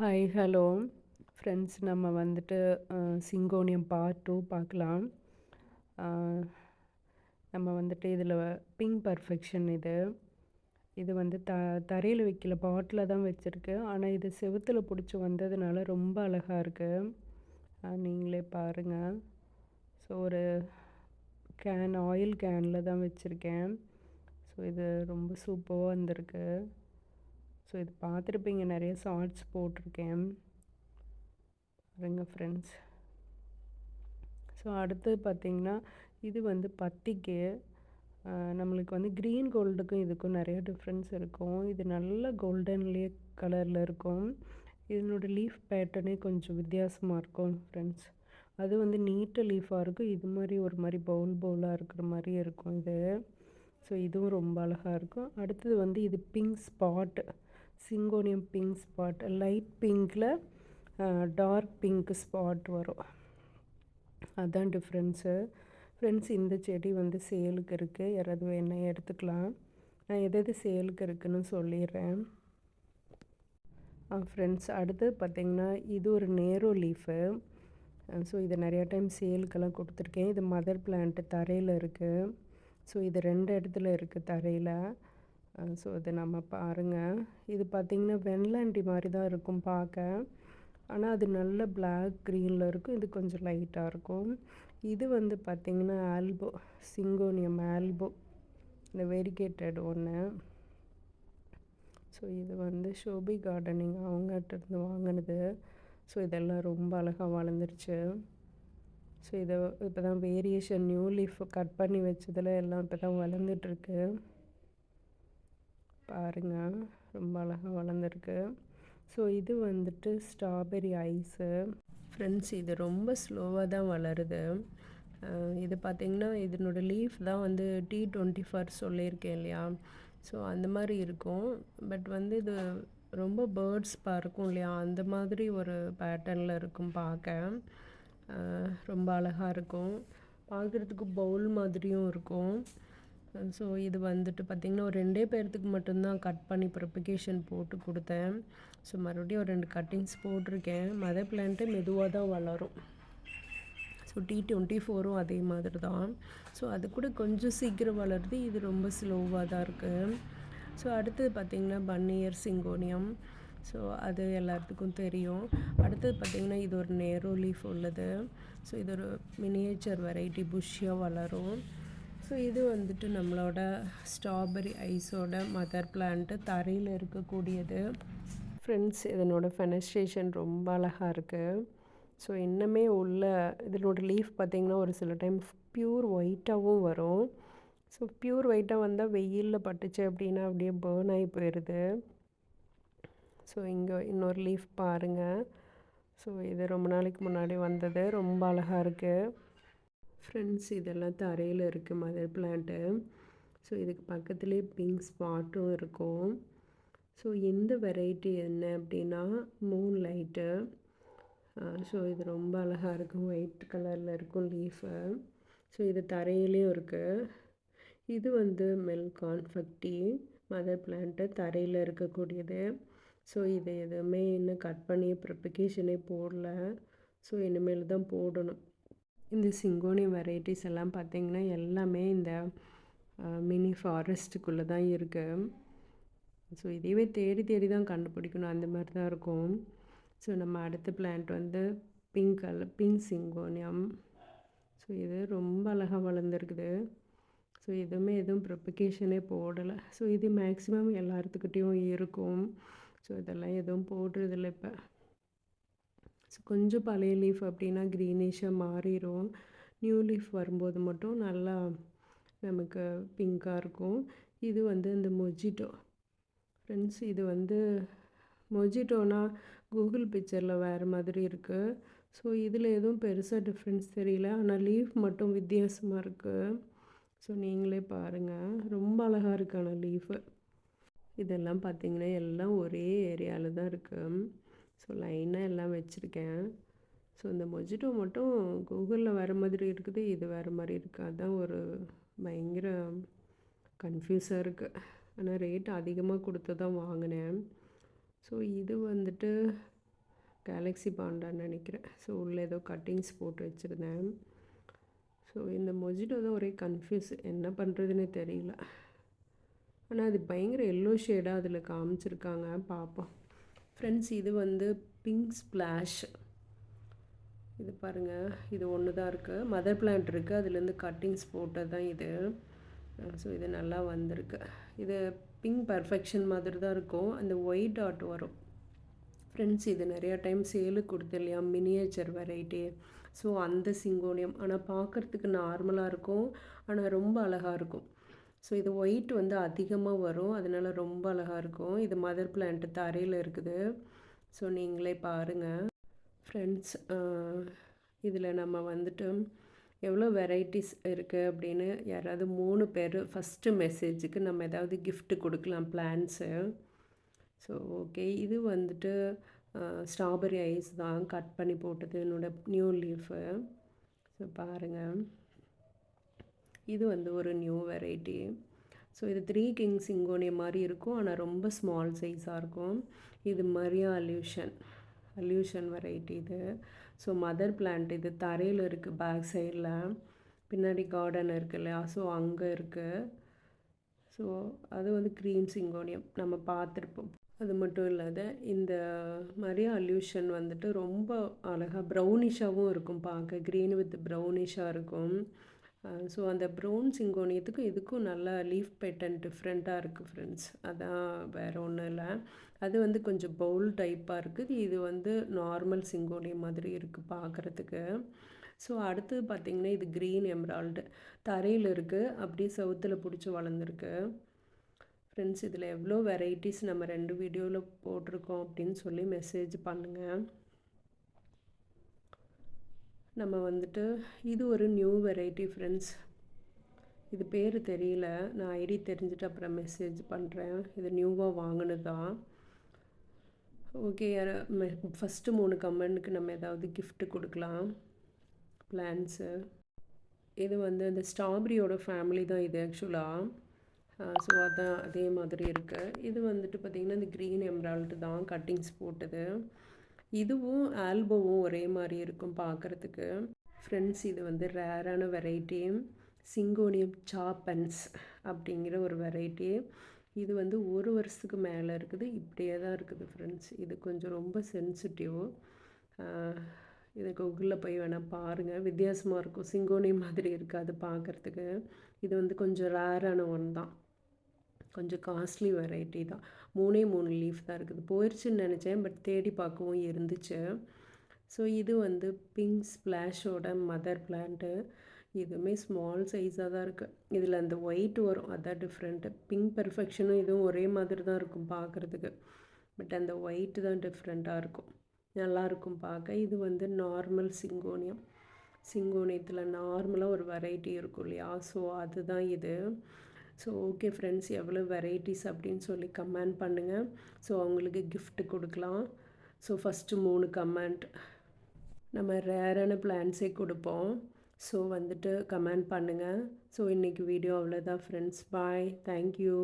Hi hello friends, நம்ம வந்துட்டு syngonium part 2 பார்க்கலாம். நம்ம வந்துட்டு இதில் பிங்க் பர்ஃபெக்ஷன் இது வந்து தரையில் வைக்கல, பாட்டில் தான் வச்சுருக்கு. ஆனால் இது செவுத்தில் பிடிச்சி வந்ததுனால ரொம்ப அழகாக இருக்குது. நீங்களே பாருங்கள். ஸோ ஒரு ஆயில் கேனில் தான் வச்சுருக்கேன். ஸோ இது ரொம்ப சூப்பராக வந்திருக்கு. ஸோ இது பார்த்துருப்பீங்க, நிறைய ஷார்ட்ஸ் போட்டிருக்கேன் பாருங்க ஃப்ரெண்ட்ஸ். ஸோ அடுத்து பார்த்திங்கன்னா, இது வந்து பத்திக்கு நம்மளுக்கு வந்து க்ரீன் கோல்டுக்கும் இதுக்கும் நிறைய டிஃப்ரென்ஸ் இருக்கும். இது நல்ல கோல்டன்லேயே கலரில் இருக்கும். இதனோட லீஃப் பேட்டர்னே கொஞ்சம் வித்தியாசமாக இருக்கும் ஃப்ரெண்ட்ஸ். அது வந்து நீட்ட லீஃபாக இருக்கும். இது மாதிரி ஒரு மாதிரி பவுலாக இருக்கிற மாதிரி இருக்கும் இது. ஸோ இதுவும் ரொம்ப அழகாக இருக்கும். அடுத்தது வந்து இது pink spot, syngonium pink spot, light பிங்க்கில் டார்க் பிங்க் ஸ்பாட் வரும். அதுதான் டிஃப்ரென்ஸு ஃப்ரெண்ட்ஸ். இந்த செடி வந்து சேலுக்கு இருக்குது, யாராவது வேணால் எடுத்துக்கலாம். நான் எது சேலுக்கு இருக்குதுன்னு சொல்லிடுறேன் ஃப்ரெண்ட்ஸ். அடுத்து பார்த்திங்கன்னா, இது ஒரு நேரோ லீஃபு. ஸோ இதை நிறையா டைம் சேலுக்கெல்லாம் கொடுத்துருக்கேன். இது மதர் பிளான்ட்டு தரையில் இருக்குது. ஸோ இது 2 இடத்துல இருக்குது தரையில். ஸோ இது நம்ம பாருங்கள். இது பார்த்திங்கன்னா வெண்லாண்டி மாதிரி தான் இருக்கும் பார்க்க. ஆனால் அது நல்ல பிளாக் க்ரீனில் இருக்கும். இது கொஞ்சம் லைட்டாக இருக்கும். இது வந்து பார்த்திங்கன்னா ஆல்போ, சிங்கோனியம் ஆல்போ, இந்த வெரிகேட்டட் ஒன்று. ஸோ இது வந்து ஷோபி கார்டனிங் அவங்ககிட்ட இருந்து வாங்கினது. ஸோ இதெல்லாம் ரொம்ப அழகாக வளர்ந்துருச்சு. ஸோ இதை இப்போ தான் வேரியேஷன் நியூ லீஃப் கட் பண்ணி வச்சதில் எல்லாம் இப்போ தான் வளர்ந்துட்டுருக்கு பாருங்கள். ரொம்ப அழகாக வளர்ந்துருக்கு. ஸோ இது வந்துட்டு ஸ்ட்ராபெரி ஐஸு ஃப்ரெண்ட்ஸ். இது ரொம்ப ஸ்லோவாக தான் வளருது. இது பார்த்திங்கன்னா இதனோட லீஃப் தான் வந்து T24 சொல்லியிருக்கேன் இல்லையா. ஸோ அந்த மாதிரி இருக்கும். பட் வந்து இது ரொம்ப பேர்ட்ஸ் பறக்கும் இல்லையா, அந்த மாதிரி ஒரு பேட்டர்னில் இருக்கும் பார்க்க. ரொம்ப அழகாக இருக்கும் பார்க்குறதுக்கு, பவுல் மாதிரியும் இருக்கும். ஸோ இது வந்துட்டு பார்த்திங்கன்னா ஒரு 2 பேர்த்துக்கு மட்டும்தான் கட் பண்ணி ப்ரொபகேஷன் போட்டு கொடுத்தேன். ஸோ மறுபடியும் ஒரு 2 கட்டிங்ஸ் போட்டிருக்கேன். மதர் பிளான்ட்டு மெதுவாக தான் வளரும். ஸோ T24ம் அதே மாதிரி தான். ஸோ அது கூட கொஞ்சம் சீக்கிரம் வளருது, இது ரொம்ப ஸ்லோவாக தான் இருக்குது. ஸோ அடுத்தது பார்த்திங்கன்னா பன்னியர் சிங்கோனியம். ஸோ அது எல்லாத்துக்கும் தெரியும். அடுத்தது பார்த்திங்கன்னா இது ஒரு நேரோ லீஃப் உள்ளது. ஸோ இது ஒரு மினியேச்சர் வெரைட்டி, புஷ்ஷியாக வளரும். ஸோ இது வந்துட்டு நம்மளோட ஸ்ட்ராபெரி ஐஸோட மதர் பிளான்ட்டு தரையில் இருக்கக்கூடியது ஃப்ரெண்ட்ஸ். இதனோட ஃபெனஸ்ட்ரேஷன் ரொம்ப அழகாக இருக்குது. ஸோ இன்னுமே உள்ள இதனோட லீஃப் பார்த்திங்கன்னா ஒரு சில டைம் ப்யூர் ஒயிட்டாகவும் வரும். ஸோ ப்யூர் ஒயிட்டாக வந்தால் வெயிலில் பட்டுச்சு அப்படின்னா அப்படியே பேர்ன் ஆகி போயிடுது. ஸோ இங்கே இன்னொரு லீஃப் பாருங்கள். ஸோ இது ரொம்ப நாளைக்கு முன்னாடி வந்தது, ரொம்ப அழகாக இருக்குது ஃப்ரெண்ட்ஸ். இதெல்லாம் தரையில் இருக்குது மதர் பிளான்ட்டு. ஸோ இதுக்கு பக்கத்துலேயே பிங்க் ஸ்பாட்டும் இருக்கும். ஸோ இந்த வெரைட்டி என்ன அப்படின்னா மூன் லைட்டு. ஸோ இது ரொம்ப அழகாக இருக்கும், ஒயிட் கலரில் இருக்கும் லீஃபு. ஸோ இது தரையிலையும் இருக்குது. இது வந்து மெல்கான்ஃபெக்டி மதர் பிளான்ட்டு தரையில் இருக்கக்கூடியது. ஸோ இது எதுவுமே இன்னும் கட் பண்ணி ப்ரிப்பகேஷனே போடல. ஸோ இனிமேல் தான் போடணும். இந்த சிங்கோனியம் வெரைட்டிஸ் எல்லாம் பார்த்திங்கன்னா எல்லாமே இந்த மினி ஃபாரஸ்ட்டுக்குள்ளே தான் இருக்குது. ஸோ இதையவே தேடி தேடி தான் கண்டுபிடிக்கணும், அந்த மாதிரி தான் இருக்கும். ஸோ நம்ம அடுத்த பிளான்ட் வந்து பிங்க் சிங்கோனியம். ஸோ இது ரொம்ப அழகாக வளர்ந்துருக்குது. ஸோ எதுவும் ப்ரிப்பகேஷனே போடலை. ஸோ இது மேக்ஸிமம் எல்லாத்துக்கிட்டேயும் இருக்கும். ஸோ இதெல்லாம் எதுவும் போடுறதில்ல இப்போ. ஸோ கொஞ்சம் பழைய லீஃப் அப்படின்னா க்ரீனிஷாக மாறிடும். நியூ லீஃப் வரும்போது மட்டும் நல்லா நமக்கு பிங்காக இருக்கும். இது வந்து இந்த மொஜிட்டோ ஃப்ரெண்ட்ஸ். இது வந்து மொஜிட்டோனா கூகுள் பிக்சரில் வேறு மாதிரி இருக்குது. ஸோ இதில் எதுவும் பெருசாக டிஃப்ரென்ஸ் தெரியல, ஆனால் லீஃப் மட்டும் வித்தியாசமாக இருக்குது. ஸோ நீங்களே பாருங்கள், ரொம்ப அழகாக இருக்குது. ஆனால் லீஃபு இதெல்லாம் பார்த்திங்கன்னா எல்லாம் ஒரே ஏரியாவில் தான் இருக்குது. ஸோ லைனாக எல்லாம் வச்சுருக்கேன். ஸோ இந்த மொஜிட்டோ மட்டும் கூகுளில் வேறு மாதிரி இருக்குது, இது வேறு மாதிரி இருக்குது. அதுதான் ஒரு பயங்கர கன்ஃபியூஸாக இருக்குது. ஆனால் ரேட் அதிகமாக கொடுத்து தான் வாங்கினேன். ஸோ இது வந்துட்டு கேலக்ஸி பாண்டான்னு நினைக்கிறேன். ஸோ உள்ளே ஏதோ கட்டிங்ஸ் போட்டு வச்சுருந்தேன். ஸோ இந்த மொஜிட்டோ தான் ஒரே கன்ஃப்யூஸ், என்ன பண்ணுறதுன்னு தெரியல. ஆனால் அது பயங்கர எல்லோ ஷேடாக அதில் காமிச்சிருக்காங்க, பார்ப்போம். ஃப்ரெண்ட்ஸ், இது வந்து பிங்க் ஸ்ப்ளாஷ். இது பாருங்கள், இது ஒன்று தான் இருக்குது. மதர் பிளான்ட் இருக்குது, அதுலேருந்து கட்டிங்ஸ் போட்டது தான் இது. ஸோ இது நல்லா வந்திருக்கு. இது பிங்க் பர்ஃபெக்ஷன் மாதிரி தான் இருக்கும். அந்த ஒயிட் டாட் வரும். ஃப்ரெண்ட்ஸ், இது நிறையா டைம் சேலுக்கு கொடுத்து இல்லையா, மினியேச்சர் வெரைட்டி. ஸோ அந்த சிங்கோனியம் ஆனால் பார்க்குறதுக்கு நார்மலாக இருக்கும், ஆனால் ரொம்ப அழகாக இருக்கும். ஸோ இது ஒயிட் வந்து அதிகமாக வரும், அதனால ரொம்ப அழகாக இருக்கும். இது மதர் பிளான்ட்டு தரையில் இருக்குது. ஸோ நீங்களே பாருங்கள் ஃப்ரெண்ட்ஸ். இதில் நம்ம வந்துட்டு எவ்வளோ வெரைட்டிஸ் இருக்குது அப்படின்னு யாராவது 3 பேர் ஃபஸ்ட்டு மெசேஜுக்கு நம்ம ஏதாவது gift கொடுக்கலாம், பிளான்ஸு. ஸோ ஓகே, இது வந்துட்டு ஸ்ட்ராபெரி ஐஸ் தான் கட் பண்ணி போட்டது, என்னோடய நியூ லீஃபு. ஸோ பாருங்கள், இது வந்து ஒரு நியூ வெரைட்டி. ஸோ இது 3 கிங் சிங்கோனியம் மாதிரி இருக்கும், ஆனால் ரொம்ப ஸ்மால் சைஸாக இருக்கும். இது மரியா அல்யூஷன் வெரைட்டி இது. ஸோ மதர் பிளான்ட் இது தரையில் இருக்குது, பேக் சைடில். பின்னாடி கார்டன் இருக்குது இல்லையா, ஸோ அங்கே இருக்குது. ஸோ அது வந்து க்ரீம் சிங்கோனியம் நம்ம பார்த்துருப்போம். அது மட்டும் இல்லாத இந்த மரியா அல்யூஷன் வந்துட்டு ரொம்ப அழகாக ப்ரௌனிஷாகவும் இருக்கும் பார்க்க, க்ரீன் வித் ப்ரௌனிஷாக இருக்கும். ஸோ அந்த ப்ரௌன் சிங்கோனியத்துக்கும் இதுக்கும் நல்லா லீஃப் பேட்டர்ன் டிஃப்ரெண்ட்டாக இருக்குது ஃப்ரெண்ட்ஸ். அதான் வேறு ஒன்றும் இல்லை. அது வந்து கொஞ்சம் பவுல் டைப்பாக இருக்குது, இது வந்து நார்மல் சிங்கோனியம் மாதிரி இருக்குது பார்க்குறதுக்கு. ஸோ அடுத்தது பார்த்திங்கன்னா, இது க்ரீன் எம்ரால்டு தரையில் இருக்குது, அப்படியே செவுத்தில் பிடிச்சி வளர்ந்துருக்கு. ஃப்ரெண்ட்ஸ், இதில் எவ்வளோ வெரைட்டிஸ் நம்ம 2 வீடியோவில் போட்டிருக்கோம் அப்படின்னு சொல்லி மெசேஜ் பண்ணுங்கள். நம்ம வந்துட்டு இது ஒரு நியூ வெரைட்டி ஃப்ரெண்ட்ஸ். இது பேர் தெரியல, நான் ஐடி தெரிஞ்சுட்டு அப்புறம் மெசேஜ் பண்ணுறேன். இது நியூவாக வாங்கினது தான். ஓகே, ஃபஸ்ட்டு 3 கமெண்ட்டுக்கு நம்ம ஏதாவது gift கொடுக்கலாம், பிளான்ஸு. இது வந்து அந்த ஸ்ட்ராபெரியோட ஃபேமிலி தான் இது ஆக்சுவலாக. ஸோ அதான் அதே மாதிரி இருக்குது. இது வந்துட்டு பார்த்திங்கன்னா இந்த க்ரீன் எம்ரால்டு தான் கட்டிங்ஸ் போட்டது. இதுவும் ஆல்போவும் ஒரே மாதிரி இருக்கும் பார்க்குறதுக்கு. ஃப்ரெண்ட்ஸ், இது வந்து ரேரான வெரைட்டி, சிங்கோனியம் சாப்பன்ஸ் அப்படிங்கிற ஒரு வெரைட்டி. இது வந்து 1 வருஷத்துக்கு மேலே இருக்குது, இப்படியே தான் இருக்குது ஃப்ரெண்ட்ஸ். இது கொஞ்சம் ரொம்ப சென்சிட்டிவ். இது கூகுளில் போய் வேணால் பாருங்கள், வித்தியாசமாக இருக்கும், சிங்கோனியம் மாதிரி இருக்காது பார்க்குறதுக்கு. இது வந்து கொஞ்சம் ரேரான ஒன் தான், கொஞ்சம் காஸ்ட்லி வெரைட்டி தான். 3 லீஃப் தான் இருக்குது. போயிடுச்சுன்னு நினச்சேன், பட் தேடி பார்க்கவும் இருந்துச்சு. ஸோ இது வந்து பிங்க் ஸ்ப்ளாஷோட மதர் பிளான்ட்டு. இதுவுமே ஸ்மால் சைஸாக தான் இருக்குது. இதில் அந்த ஒயிட் வரும், அதான் டிஃப்ரெண்ட்டு. பிங்க் பெர்ஃபெக்ஷனும் இதுவும் ஒரே மாதிரி தான் இருக்கும் பார்க்குறதுக்கு, பட் அந்த ஒயிட்டு தான் டிஃப்ரெண்ட்டாக இருக்கும், நல்லாயிருக்கும் பார்க்க. இது வந்து நார்மல் சிங்கோனியத்தில் நார்மலாக ஒரு வெரைட்டி இருக்கும் இல்லையா, ஸோ அதுதான் இது. ஸோ ஓகே ஃப்ரெண்ட்ஸ், எவ்வளோ வெரைட்டிஸ் அப்படின்னு சொல்லி கமெண்ட் பண்ணுங்கள். ஸோ அவங்களுக்கு gift கொடுக்கலாம். ஸோ ஃபஸ்ட்டு 3 கமெண்ட் நம்ம ரேரான பிளான்ஸே கொடுப்போம். ஸோ வந்துட்டு கமெண்ட் பண்ணுங்கள். ஸோ இன்றைக்கி வீடியோ அவ்வளோதான் ஃப்ரெண்ட்ஸ். பாய், தேங்க்யூ.